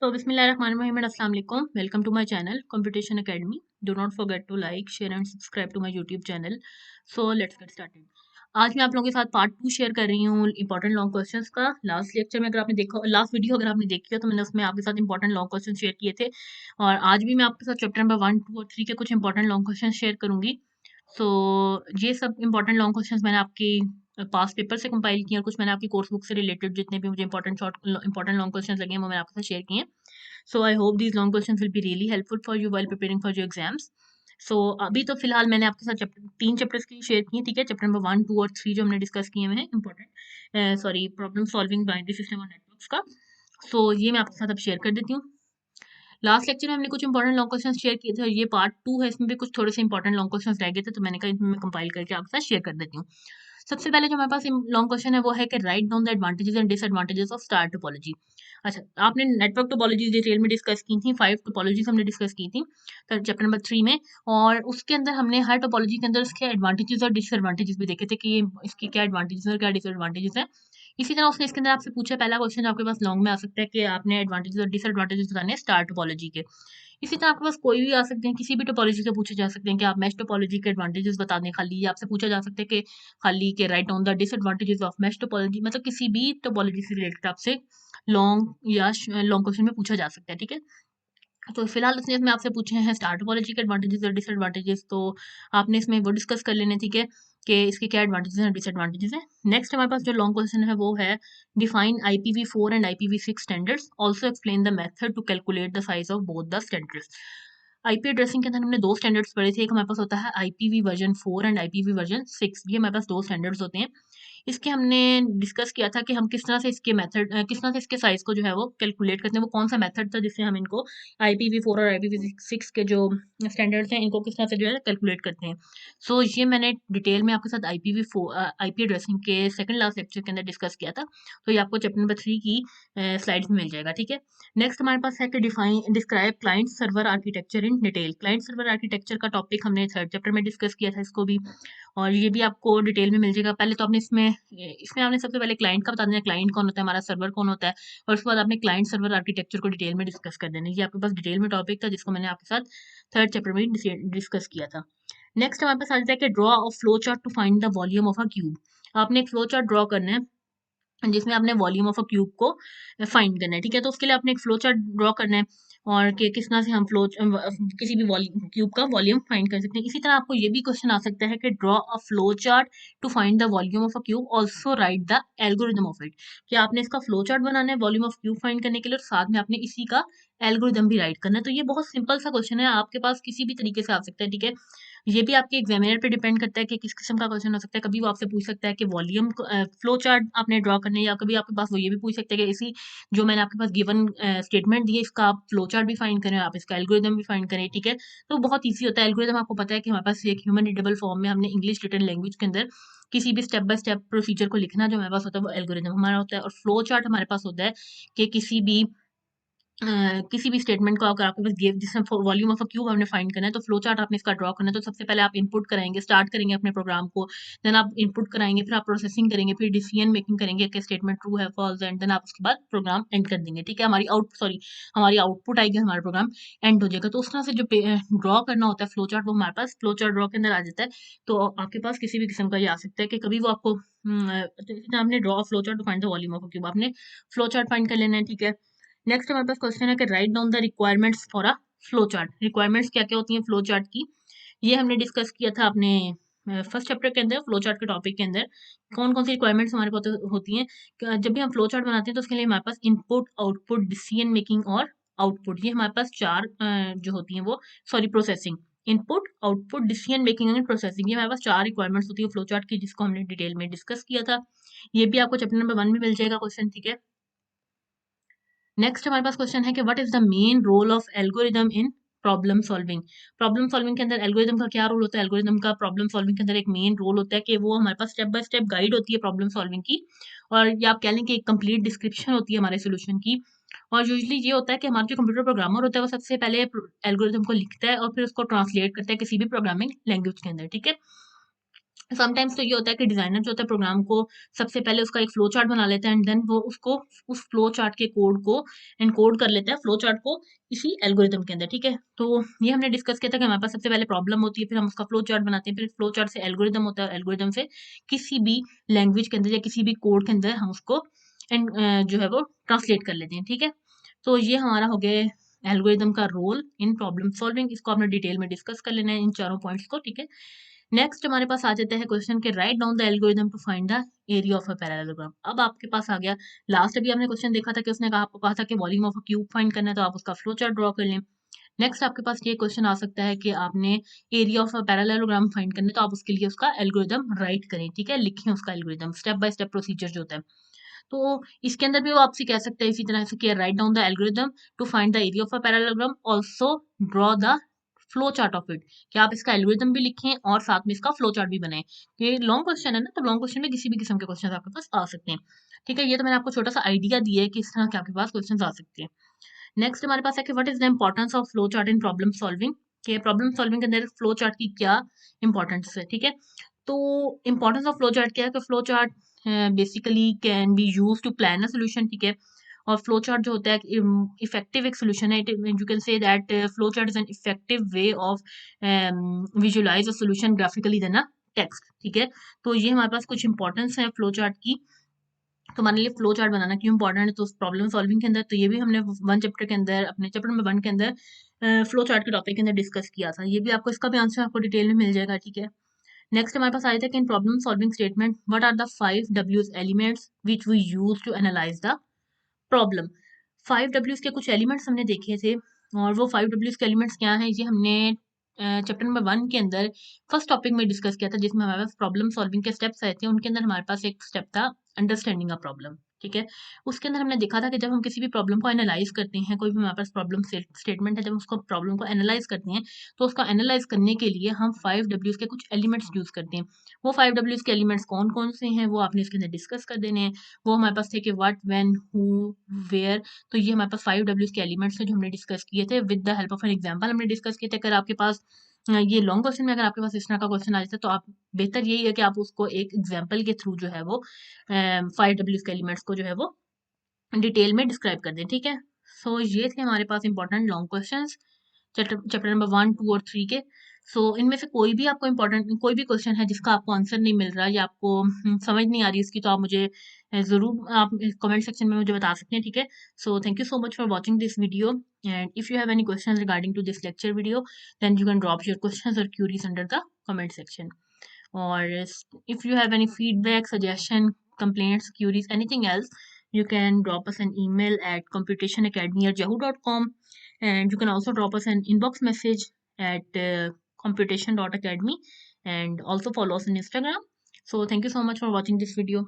So Bismillahirrahmanirrahim and Assalamu alaikum. Welcome to my channel Computation Academy. Do not forget to like, share and subscribe to my YouTube channel. So let's get started. आज मैं आप लोगों के साथ part 2 share कर रही हूँ important long questions का। लास्ट लेक्चर में अगर आपने देखा, लास्ट वीडियो अगर आपने देखी हो तो मैंने उसमें आपके साथ इंपॉर्टेंट लॉन्ग क्वेश्चन शेयर किए थे और आज भी मैं आपके साथ चैप्टर नंबर 1, 2 और 3 के कुछ इंपॉर्टेंट लॉन्ग क्वेश्चन शेयर करूंगी। सो ये सब इंपॉर्टेंट लॉन्ग क्वेश्चंस मैंने आपकी पास पेपर से कंपाइल किए और कुछ मैंने आपकी कोर्स बुक से रिलेटेड जितने भी मुझे इंपॉर्टेंट लॉन्ग क्वेश्चंस लगे हैं वो मैंने आपके साथ शेयर किए हैं। So I hope these long questions will be really helpful for you while preparing for your exams. So अभी तो फिलहाल मैंने आपके साथ तीन चैप्टर्स के लिए शेयर किए, ठीक है। चैप्टर नंबर 1, 2 और 3 जो हमने डिस्कस किए हुए हैं important problem solving binary system और नेटवर्क्स का। सो ये मैं आपके साथ अब शेयर कर देती हूँ। लास्ट लेक्चर में हमने कुछ इंपॉर्टेंट लॉन्ग क्वेश्चन शेयर किए थे और ये पार्ट 2 है, इसमें भी कुछ थोड़े से इंपॉर्टेंट लॉन्ग क्वेश्चन रह गए थे तो मैंने कहा इनमें कंपाइल करके आपके साथ शेयर कर देती हूँ। सबसे पहले जो हमारे पास लॉन्ग क्वेश्चन है वो है कि write down the advantages and disadvantages of star topology. अच्छा, आपने नेटवर्क टोपोलॉजीज डिटेल में डिस्कस की थी, 5 टोपोलॉजीज हमने डिस्कस की थी चैप्टर नंबर 3 में, और उसके अंदर हमने हर टोपोलॉजी के अंदर उसके एडवांटेजेस और डिसएडवांटेजेस भी देखे थे कि इसके क्या एडवांटेजेस और क्या डिसएडवांटेजेस है। इसी तरह उसने इसके अंदर आपसे पूछा, पहला क्वेश्चन आपके पास लॉन्ग में आ सकता है कि आपने एडवांटेजेस और डिसएडवांटेजेस बताने हैं स्टार टोपोलॉजी के। इसी तरह आपके पास कोई भी आ सकते हैं, किसी भी टोपोलॉजी से पूछे जा सकते हैं कि आप मैश टोपोलॉजी के एडवांटेजेस बता दें खाली, या आपसे पूछा जा सकता है कि खाली के right on the disadvantages of mesh topology, मतलब किसी भी टोपोलॉजी से रिलेटेड आपसे लॉन्ग या लॉन्ग क्वेश्चन में पूछा जा सकता है, ठीक है। तो फिलहाल उसने इसमें आपसे पूछे हैं स्टार टोपोलॉजी के एडवांटेजेस और डिसएडवांटेजेस, तो आपने इसमें वो डिस्कस कर लेने, ठीक है, कि इसके क्या एडवांटेजेस और डिसएडवांटेजेस हैं। नेक्स्ट हमारे पास जो लॉन्ग क्वेश्चन है वो है define IPv4 and IPv6 standards, also explain the method to calculate the size of both the standards. IP addressing के अंदर हमने दो स्टैंडर्ड्स पढ़े थे, एक हमारे पास होता है IPv version 4 and IPv version 6, ये हमारे पास दो स्टैंडर्ड्स होते हैं। इसके हमने डिस्कस किया था कि हम किस तरह से इसके मेथड किस तरह से इसके साइज को जो है वो कैलकुलेट करते हैं, वो कौन सा मेथड था जिससे हम इनको IPv4 और IPv6 के जो स्टैंडर्ड्स हैं इनको किस तरह से जो है कैलकुलेट करते हैं। सो ये मैंने डिटेल में आपके साथ आईपी एड्रेसिंग के सेकंड लास्ट लेक्चर के अंदर डिस्कस किया था, तो ये आपको चैप्टर नंबर 3 की स्लाइड्स में मिल जाएगा, ठीक है। नेक्स्ट हमारे पास है कि describe client server architecture in detail. Client server architecture का टॉपिक हमने थर्ड चैप्टर में डिस्कस किया था इसको भी, और ये भी आपको डिटेल में मिल जाएगा। पहले तो आपने इसमें इसमें आपने सबसे पहले क्लाइंट का बता देना, क्लाइंट कौन होता है, हमारा सर्वर कौन होता है, और उसके बाद आपने क्लाइंट सर्वर आर्किटेक्चर को डिटेल में डिस्कस कर देना। ये आपके पास डिटेल में टॉपिक था जिसको मैंने आपके साथ थर्ड चैप्टर में डिस्कस किया था। नेक्स्ट हमारे पास आ जाता है कि draw a flow chart to find the volume of a cube. आपने एक फ्लो चार्ट ड्रॉ करना है जिसमें आपने वॉल्यूम ऑफ अ क्यूब को फाइंड करना है, ठीक है। तो उसके लिए आपने एक फ्लो चार्ट ड्रॉ करना है और कि किस तरह से हम किसी भी क्यूब का वॉल्यूम फाइंड कर सकते हैं। इसी तरह आपको ये भी क्वेश्चन आ सकता है कि draw a flow chart to find the volume of a cube, also write the algorithm of it. कि आपने इसका फ्लो चार्ट बनाना है वॉल्यूम ऑफ क्यूब फाइंड करने के लिए और साथ में आपने इसी का एल्गोरिदम भी राइट करना है। तो ये बहुत सिंपल सा क्वेश्चन है, आपके पास किसी भी तरीके से आ सकता है, ठीक है। ये भी आपके एग्जामिनर पे डिपेंड करता है कि किस किस्म का क्वेश्चन हो सकता है। कभी वो आपसे पूछ सकता है कि वॉल्यूम फ्लो चार्ट आपने ड्रॉ करने, या कभी आपके पास वो ये भी पूछ सकते हैं कि इसी जो मैंने आपके पास गिवन स्टेटमेंट दी है इसका आप फ्लो चार्ट भी फाइंड करें, आप इसका एल्गोरिदम भी फाइंड करें, ठीक है। तो बहुत ईजी होता है। एल्गोरिदम आपको पता है कि हमारे पास एक ह्यूमन रीडेबल फॉर्म में हमने इंग्लिश रिटन लैंग्वेज के अंदर किसी भी स्टेप बाय स्टेप प्रोसीजर को लिखना जो हमारे पास होता है वो एल्गोरिदम हमारा होता है, और फ्लो चार्ट हमारे पास होता है कि किसी भी स्टेटमेंट को अगर आपके पास गिव जिसमें वॉल्यूम ऑफ अ क्यूब हमने फाइंड करना है तो फ्लो चार्ट आपने इसका ड्रॉ करना है। तो सबसे पहले आप इनपुट कराएंगे, स्टार्ट करेंगे अपने प्रोग्राम को, देन आप इनपुट कराएंगे, फिर आप प्रोसेसिंग करेंगे, फिर डिसीजन मेकिंग करेंगे कि स्टेटमेंट ट्रू है फॉल्स, एंड देन आप उसके बाद प्रोग्राम एंड कर देंगे, ठीक है। हमारी आउटपुट आएगी, हमारा प्रोग्राम एंड हो जाएगा। तो उस तरह से जो ड्रॉ करना होता है फ्लो चार्ट वो हमारे पास फ्लो चार्ट ड्रॉ के अंदर आ जाता है। तो आपके पास किसी भी किस्म का ये आ सकता है कि कभी वो आपको तो आपने draw flow chart to find the volume of a cube, आपने फ्लो चार्ट फाइंड कर लेना है, ठीक है। नेक्स्ट हमारे पास क्वेश्चन है कि write down the requirements for a flow chart. Requirements क्या क्या होती हैं फ्लो चार्ट की, ये हमने डिस्कस किया था अपने फर्स्ट चैप्टर के अंदर, फ्लो चार्ट के टॉपिक के अंदर। कौन कौन सी रिक्वायरमेंट्स हमारे पास होती हैं जब भी हम फ्लो चार्ट बनाते हैं, तो उसके लिए हमारे पास इनपुट, आउटपुट, डिसीजन मेकिंग और आउटपुट, ये हमारे पास चार जो होती हैं वो processing, input, output, decision making and processing, ये हमारे पास चार रिक्वायरमेंट्स होती है फ्लो चार्ट की, जिसको हमने डिटेल में डिस्कस किया था। ये भी आपको चैप्टर नंबर 1 में मिल जाएगा क्वेश्चन, ठीक है। नेक्स्ट हमारे पास क्वेश्चन है कि what is the main role of algorithm in problem solving. Problem solving के अंदर एल्गोरिदम का क्या रोल होता है। एल्गोरिदम का प्रॉब्लम सॉल्विंग के अंदर एक मेन रोल होता है कि वो हमारे पास स्टेप बाय स्टेप गाइड होती है प्रॉब्लम सॉल्विंग की, और या आप कह लें कि एक कंप्लीट डिस्क्रिप्शन होती है हमारे सोल्यूशन की। और यूजली ये होता है कि हमारा जो कंप्यूटर प्रोग्रामर होता है वो सबसे पहले एल्गोरिदम को लिखता है और फिर उसको ट्रांसलेट करता है किसी भी प्रोग्रामिंग लैंग्वेज के अंदर, ठीक है। समटाइम्स तो ये होता है कि डिज़ाइनर जो होता है प्रोग्राम को सबसे पहले उसका एक फ्लो चार्ट बना लेता है एंड देन वो उसको उस फ्लो चार्ट के कोड को एनकोड कर लेता है फ्लो चार्ट को इसी एल्गोरिदम के अंदर, ठीक है? तो ये हमने डिस्कस किया था कि हमारे पास सबसे पहले प्रॉब्लम होती है, फिर हम उसका फ्लो चार्ट बनाते हैं, फिर फ्लो चार्ट से एल्गोरिदम होता है, एल्गोरिदम से किसी भी लैंग्वेज के अंदर या किसी भी कोड के अंदर हम उसको जो है वो ट्रांसलेट कर लेते हैं, ठीक है? तो ये हमारा हो गया एल्गोरिदम का रोल इन प्रॉब्लम सॉल्विंग। इसको आपने डिटेल में डिस्कस कर लेना है इन चारों पॉइंट्स को, ठीक है? नेक्स्ट हमारे पास आ जाता है क्वेश्चन के write down the algorithm to find the area of a parallelogram. अब आपके पास आ गया, लास्ट अभी आपने क्वेश्चन देखा था कि उसने कहा आपको कहा था कि volume of a cube find करना है, तो आप उसका फ्लो चार्ट ड्रॉ कर लें। नेक्स्ट आपके पास ये क्वेश्चन आ सकता है कि आपने area of a parallelogram find करना है, तो आप उसके लिए उसका एल्गोरिथम राइट करें, ठीक है? लिखें उसका algorithm, step by step procedure जो होता है। तो इसके अंदर भी वो आपसे कह सकते हैं इसी तरह से कि write down the algorithm to find the area of a parallelogram, also draw the flow chart of it, कि आप इसका एल्गोरिथम भी लिखें और साथ में इसका फ्लो चार्ट भी बनाएं। ये लॉन्ग क्वेश्चन है ना, तो लॉन्ग क्वेश्चन में किसी भी किस्म के क्वेश्चन आपके पास आ सकते हैं, ठीक है? ये तो मैंने आपको छोटा सा आइडिया दिया है कि इस तरह के आपके पास क्वेश्चन आ सकते हैं। नेक्स्ट हमारे पास है कि what is the importance of flow chart in problem solving, कि प्रॉब्लम सॉल्विंग के अंदर फ्लो चार्ट की क्या इंपॉर्टेंस है, ठीक है? तो इंपॉर्टेंस ऑफ फ्लो चार्ट क्या है कि flow chart basically can be use to plan a solution, ठीक है? और फ्लो चार्ट जो होता है इफेक्टिव एक सोल्यूशन है, you can say that flow chart is an effective way of visualise a solution graphically then a text, ठीक है? तो ये हमारे पास कुछ इंपॉर्टेंस है फ्लो चार्ट की। तो हमारे लिए फ्लो चार्ट बनाना क्यों इंपॉर्टेंट है, तो प्रॉब्लम सॉल्विंग के अंदर तो ये भी हमने वन चैप्टर के अंदर अपने चैप्टर नंबर 1 के अंदर फ्लो चार्ट के टॉपिक के अंदर डिस्कस किया था। ये भी आपको इसका भी आंसर आपको डिटेल में मिल जाएगा, ठीक है? नेक्स्ट हमारे पास आया था कि in problem solving statement what are the 5 W's elements which we use to analyze the problem. 5 W's के कुछ एलिमेंट्स हमने देखे थे और वो 5 W's के एलिमेंट्स क्या हैं, ये हमने चैप्टर नंबर 1 के अंदर फर्स्ट टॉपिक में डिस्कस किया था, जिसमें हमारे पास प्रॉब्लम सॉल्विंग के स्टेप्स आए थे। उनके अंदर हमारे पास एक स्टेप था अंडरस्टैंडिंग अ प्रॉब्लम, ठीक है? उसके अंदर हमने देखा था कि जब हम किसी भी प्रॉब्लम को एनालाइज करते हैं, कोई भी हमारे पास प्रॉब्लम स्टेटमेंट है, जब उसको प्रॉब्लम को एनालाइज करते हैं, तो उसका एनालाइज करने के लिए हम 5 W's के कुछ एलिमेंट्स यूज करते हैं। वो 5 W's के एलिमेंट्स कौन कौन से हैं वो आपने इसके अंदर डिस्कस कर देने हैं। वो हमारे पास थे कि व्हाट, व्हेन, हु, वेयर। तो ये हमारे पास 5 W's के एलिमेंट्स हैं जो हमने डिस्कस किए थे with the help of an example हमने डिस्कस किए थे। अगर आपके पास ये लॉन्ग क्वेश्चन में अगर आपके पास इस तरह का क्वेश्चन आ जाता है, तो आप बेहतर यही है कि आप उसको एक एग्जांपल के थ्रू जो है वो 5 W's के एलिमेंट्स को जो है वो डिटेल में डिस्क्राइब कर दें, ठीक है? सो ये थे हमारे पास important long questions chapter number 1, 2 और 3 के। सो इनमें से कोई भी आपको इम्पोर्टेंट कोई भी क्वेश्चन है जिसका आपको आंसर नहीं मिल रहा या आपको समझ नहीं आ रही इसकी, तो आप मुझे ज़रूर आप कमेंट सेक्शन में मुझे बता सकते हैं, ठीक है? So thank you so much for watching this video and if you have any question regarding to this lecture video then you can drop your questions और queries under the comment section. Or if you have any feedback, suggestion, complaints, queries, anything else, you can drop us an email at computationacademy@yahoo.com, and you can also drop us an inbox message at computation.academy, and also follow us on Instagram. So thank you so much for watching this video.